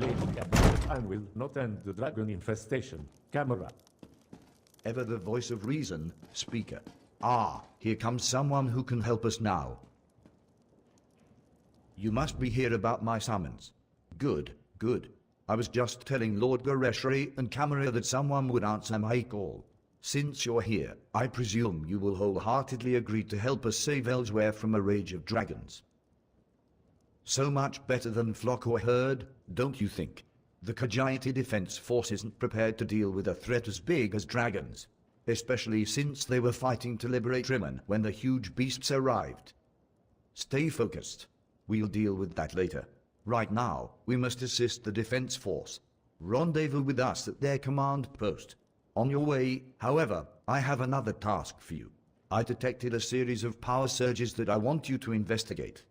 blaming and will not end the dragon infestation. Camera. Ever the voice of reason, speaker. Ah, here comes someone who can help us now. You must be here about my summons. Good, good. I was just telling Lord Gareshri and Camera that someone would answer my call. Since you're here, I presume you will wholeheartedly agree to help us save Elsweyr from a rage of dragons. So much better than flock or herd, don't you think? The Khajiite Defense Force isn't prepared to deal with a threat as big as dragons, especially since they were fighting to liberate Rimmon when the huge beasts arrived. Stay focused. We'll deal with that later. Right now, we must assist the Defense Force. Rendezvous with us at their command post. On your way, however, I have another task for you. I detected a series of power surges that I want you to investigate.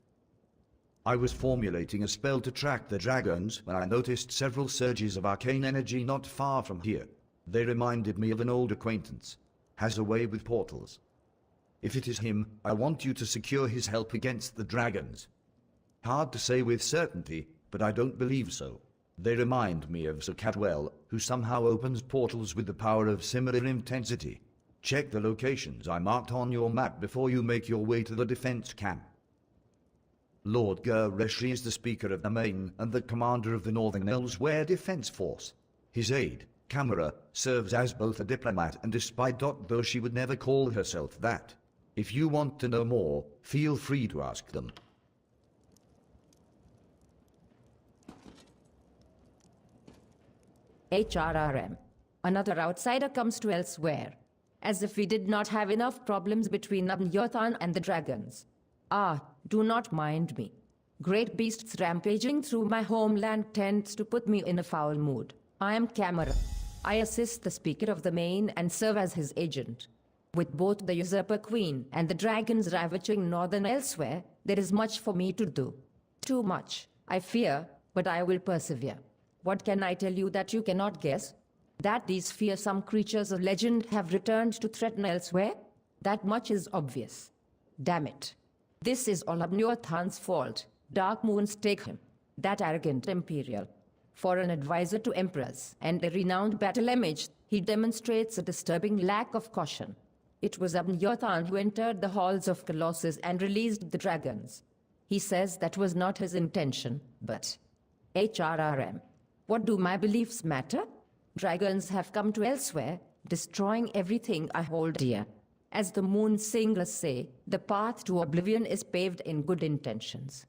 I was formulating a spell to track the dragons when I noticed several surges of arcane energy not far from here. They reminded me of an old acquaintance. Has a way with portals. If it is him, I want you to secure his help against the dragons. Hard to say with certainty, but I don't believe so. They remind me of Sir Cadwell, who somehow opens portals with the power of similar intensity. Check the locations I marked on your map before you make your way to the defense camp. Lord Gareshri is the Speaker of the Main and the Commander of the Northern Elsweyr Defense Force. His aide, Camera, serves as both a diplomat and a spy. Though she would never call herself that. If you want to know more, feel free to ask them. HRRM. Another outsider comes to Elsweyr. As if we did not have enough problems between Yothan and the dragons. Ah, do not mind me. Great beasts rampaging through my homeland tends to put me in a foul mood. I am Camera. I assist the Speaker of the Main and serve as his agent. With both the Usurper Queen and the dragons ravaging northern Elsweyr, there is much for me to do. Too much, I fear, but I will persevere. What can I tell you that you cannot guess? That these fearsome creatures of legend have returned to threaten Elsweyr? That much is obvious. Damn it. This is all Yothan's fault. Dark moons take him. That arrogant Imperial. For an advisor to emperors and a renowned battle image, he demonstrates a disturbing lack of caution. It was Yothan who entered the halls of Colossus and released the dragons. He says that was not his intention, but... HRRM. What do my beliefs matter? Dragons have come to Elsweyr, destroying everything I hold dear. As the moon singers say, the path to oblivion is paved in good intentions.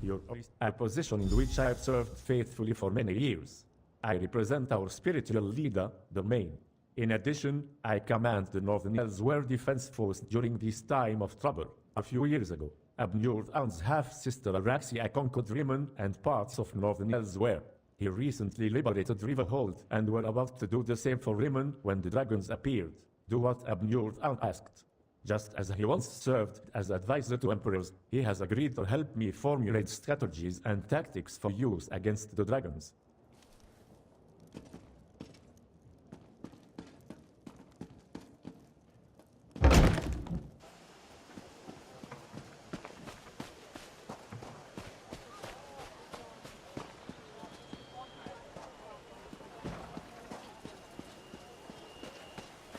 Your a position in which I have served faithfully for many years. I represent our spiritual leader, the Main. In addition, I command the Northern Elsweyr Defense Force during this time of trouble. A few years ago, Yothan's half-sister Araxia conquered Rimmon and parts of Northern Elsweyr. He recently liberated Riverhold and were about to do the same for Rimmon when the dragons appeared. Do what Yothan asked. Just as he once served as advisor to emperors, he has agreed to help me formulate strategies and tactics for use against the dragons.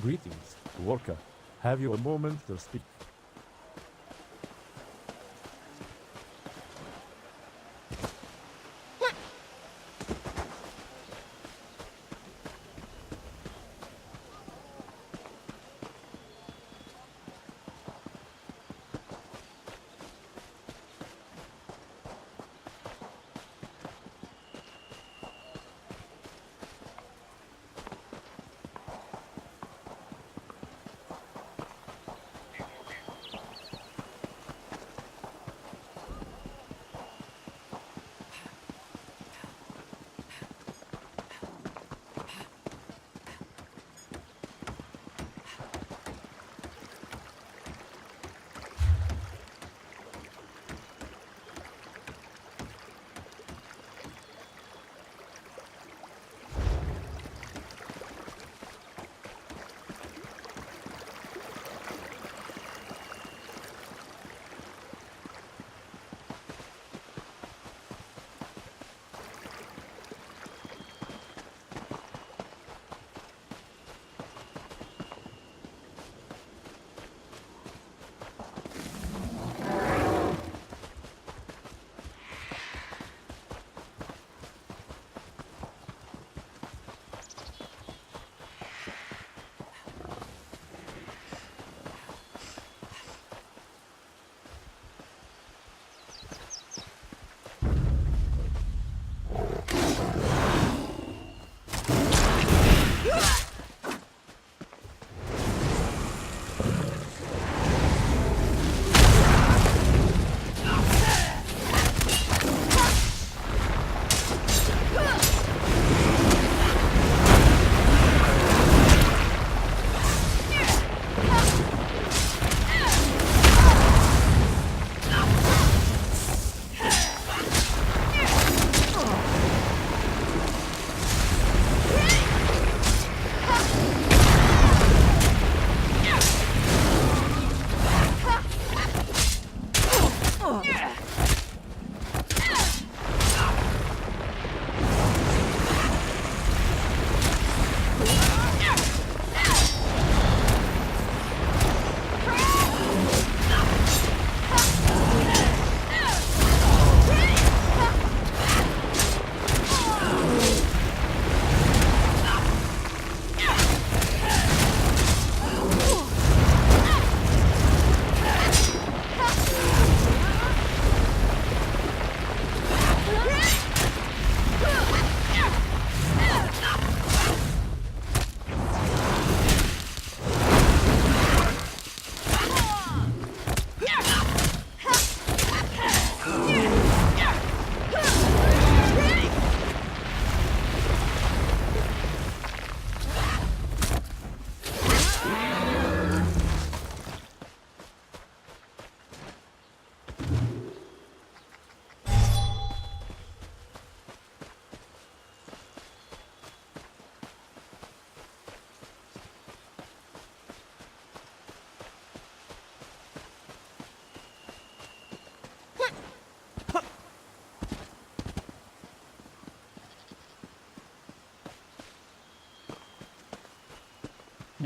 Greetings, worker. Have you a moment to speak?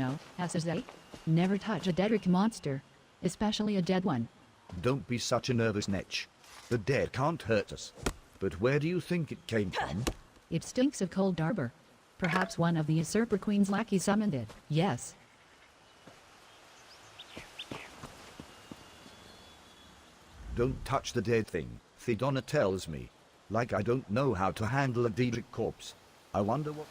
no, Elsweyr. Never touch a dead monster, especially a dead one. Don't be such a nervous netch. The dead can't hurt us. But where do you think it came from? It stinks of cold arbor. Perhaps one of the usurper queen's lackeys summoned it. Yes. Don't touch the dead thing, Thedonna tells me. Like I don't know how to handle a Daedric corpse. I wonder what...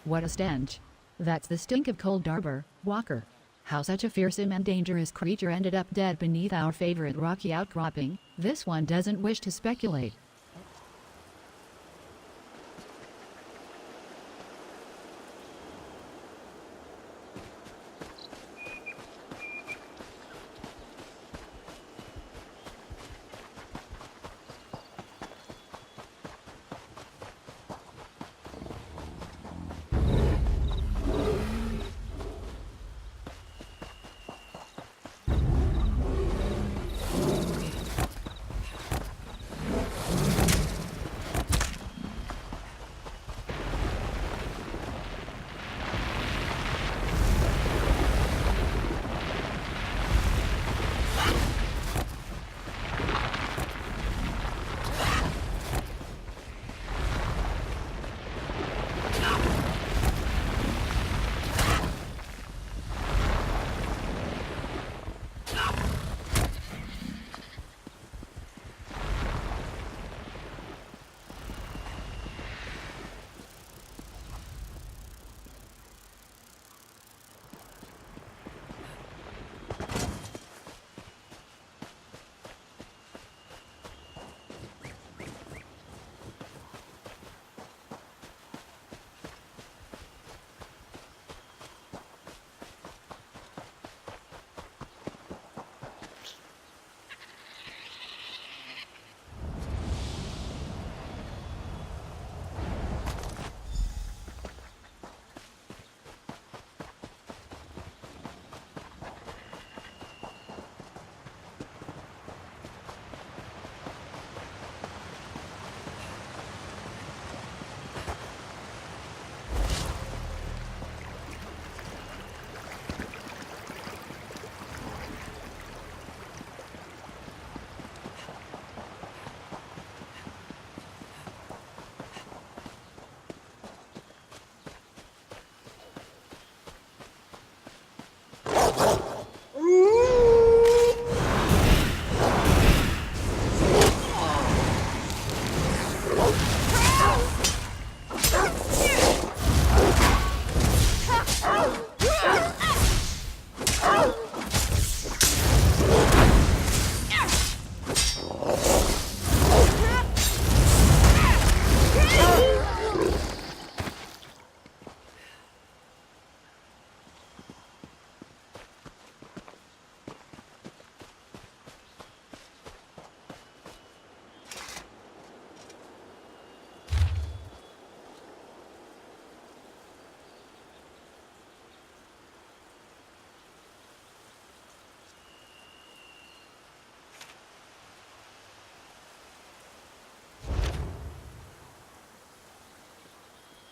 What a stench. That's the stink of cold arbor, Walker. How such a fearsome and dangerous creature ended up dead beneath our favorite rocky outcropping, this one doesn't wish to speculate.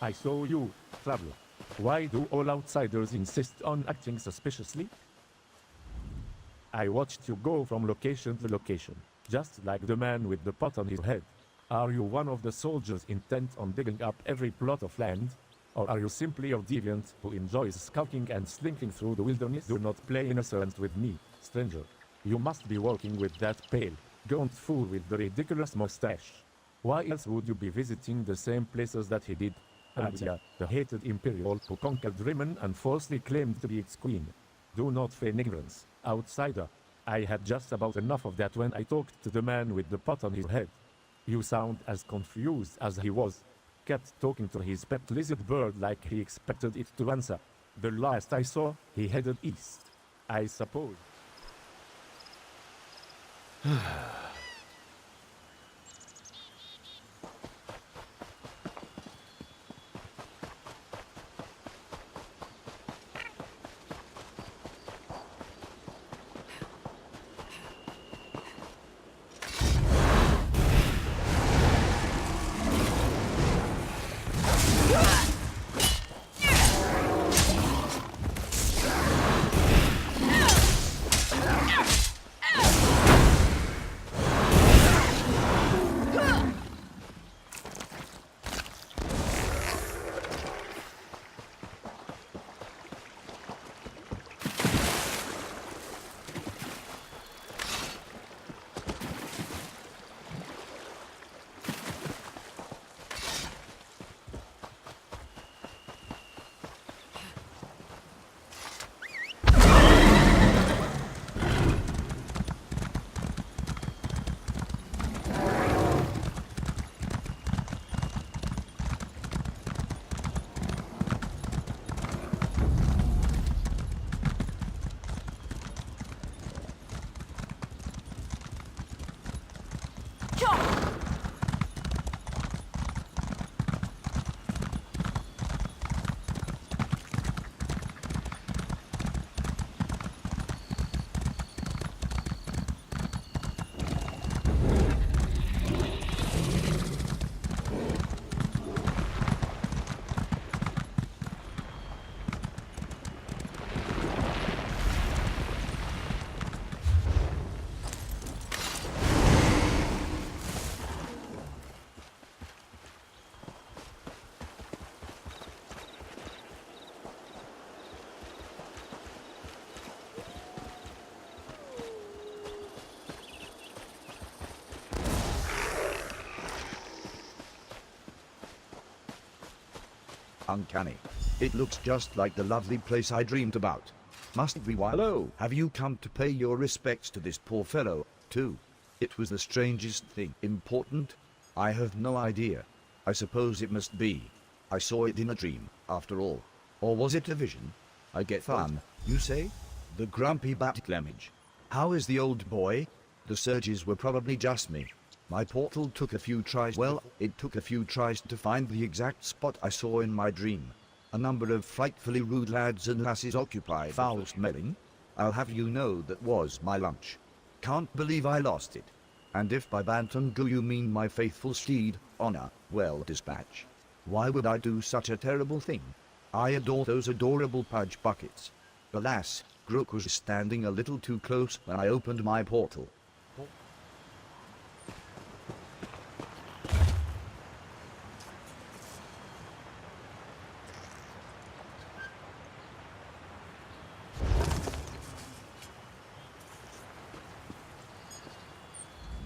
I saw you, traveler. Why do all outsiders insist on acting suspiciously? I watched you go from location to location, just like the man with the pot on his head. Are you one of the soldiers intent on digging up every plot of land? Or are you simply a deviant who enjoys skulking and slinking through the wilderness? Do not play innocent with me, stranger. You must be working with that pale, gaunt fool with the ridiculous mustache. Why else would you be visiting the same places that he did? Adia, the hated Imperial who conquered Rimmon and falsely claimed to be its queen. Do not feign ignorance, outsider. I had just about enough of that when I talked to the man with the pot on his head. You sound as confused as he was. Kept talking to his pet lizard bird like he expected it to answer. The last I saw, he headed east. I suppose. uncanny. It looks just like the lovely place I dreamed about. Must be why. Hello, have you come to pay your respects to this poor fellow, too? It was the strangest thing. Important? I have no idea. I suppose it must be. I saw it in a dream, after all. Or was it a vision? I get fun, you say? The grumpy Batclamage. How is the old boy? The surges were probably just me. My portal took a few tries. Well, it took a few tries to find the exact spot I saw in my dream. A number of frightfully rude lads and lasses occupied. Foul smelling? I'll have you know that was my lunch. Can't believe I lost it. And if by Bantam Goo you mean my faithful steed, Honor, well, dispatch. Why would I do such a terrible thing? I adore those adorable pudge buckets. Alas, Grook was standing a little too close when I opened my portal.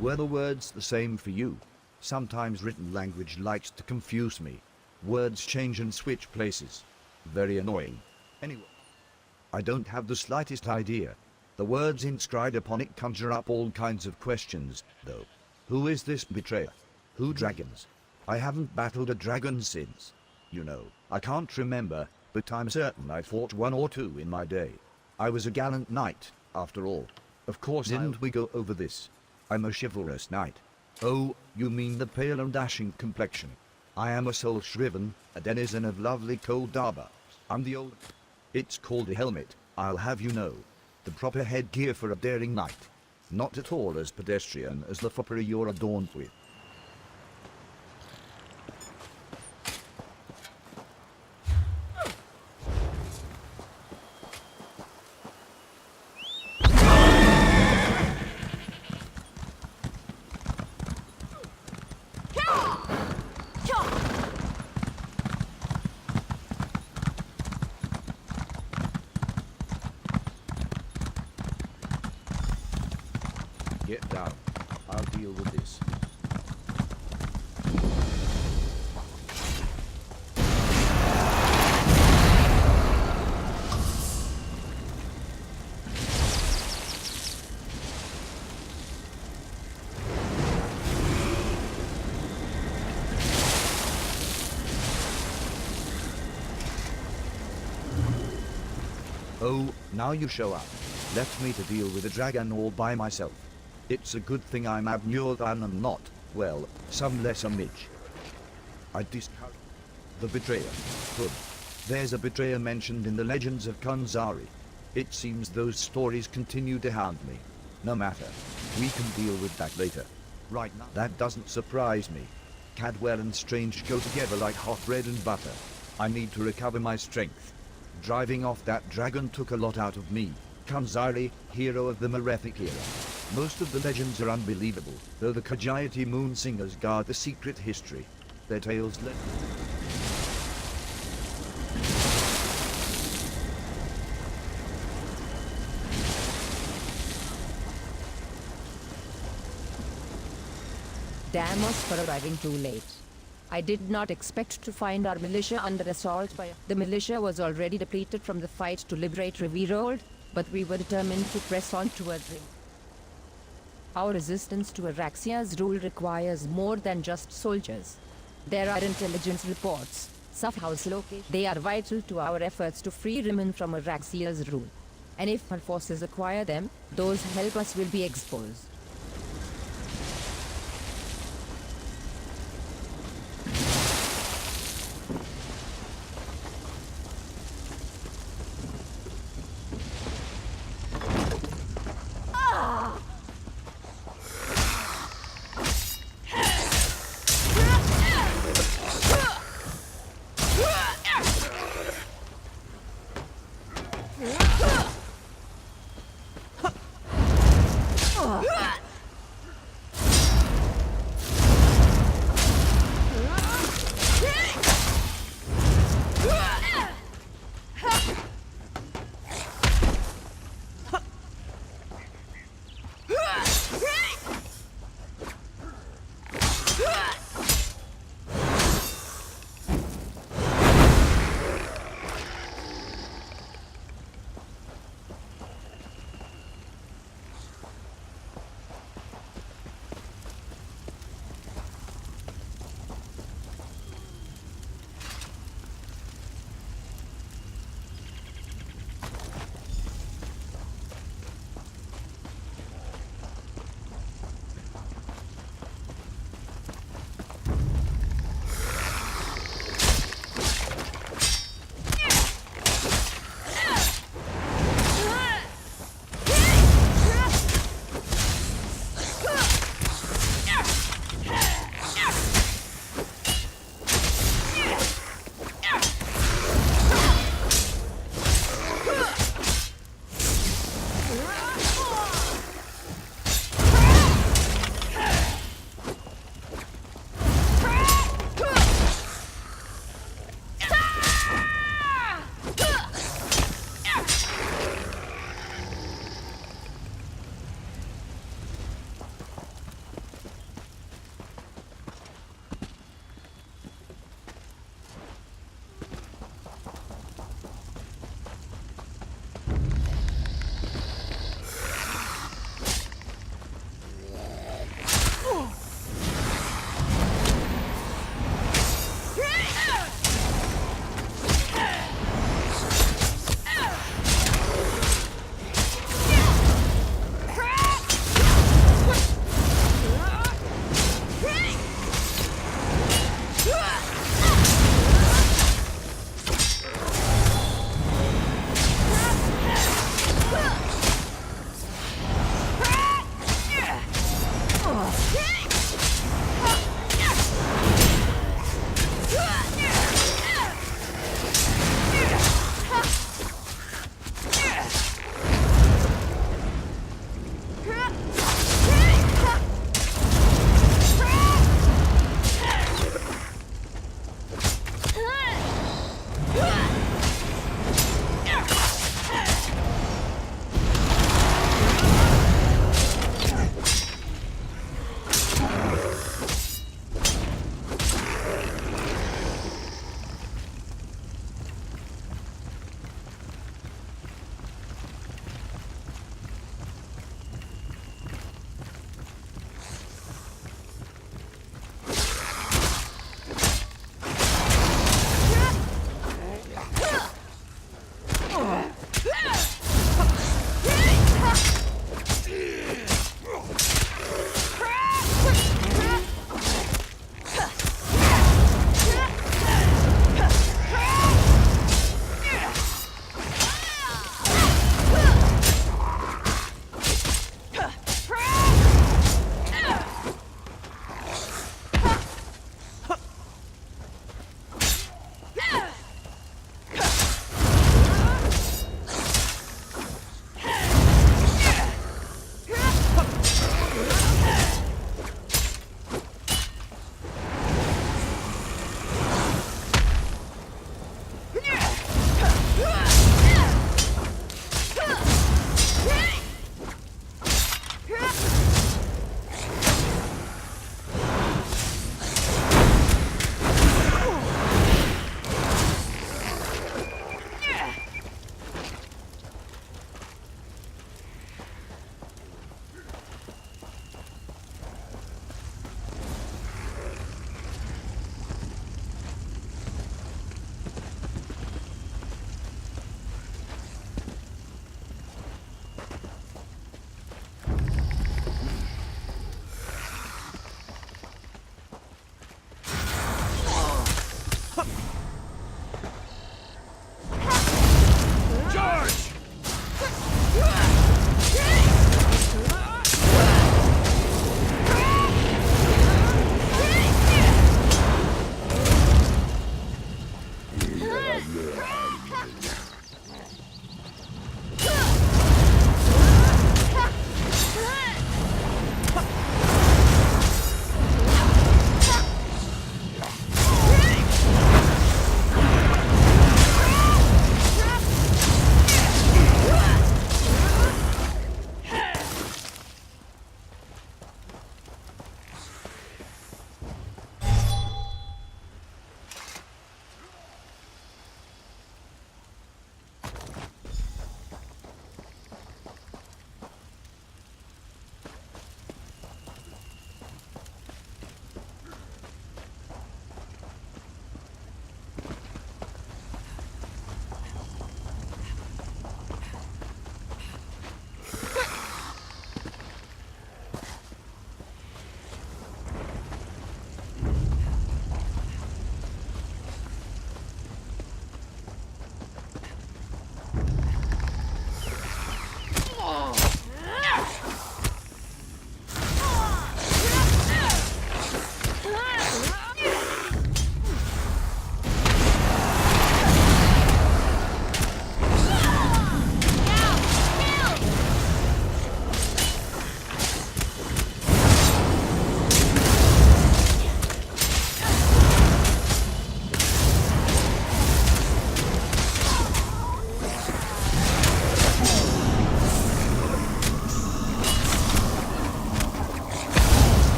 Were the words the same for you? Sometimes written language likes to confuse me. Words change and switch places. Very annoying. Anyway, I don't have the slightest idea. The words inscribed upon it conjure up all kinds of questions, though. Who is this betrayer? Who dragons? I haven't battled a dragon since. You know, I can't remember, but I'm certain I fought one or two in my day. I was a gallant knight, after all. Of course, didn't we go over this? I'm a chivalrous knight. Oh, you mean the pale and dashing complexion. I am a soul shriven, a denizen of lovely cold Darber. I'm the old... It's called a helmet, I'll have you know. The proper headgear for a daring knight. Not at all as pedestrian as the foppery you're adorned with. Get down. I'll deal with this. Oh, now you show up. Left me to deal with the dragon all by myself. It's a good thing I'm Abnurthan and not, well, some lesser midge. I discount the betrayer. Good. There's a betrayer mentioned in the legends of Kanzari. It seems those stories continue to hound me. No matter. We can deal with that later. Right now. That doesn't surprise me. Cadwell and Strange go together like hot bread and butter. I need to recover my strength. Driving off that dragon took a lot out of me. Kanzari, hero of the Merethic era. Most of the legends are unbelievable, though the Kajayati moon singers guard the secret history. Their tales let... Damn us for arriving too late. I did not expect to find our militia under assault by... The militia was already depleted from the fight to liberate Reverold, but we were determined to press on towards it. Our resistance to Araxia's rule requires more than just soldiers. There are intelligence reports, Safhouse locations. They are vital to our efforts to free Rimmon from Araxia's rule. And if our forces acquire them, those help us will be exposed.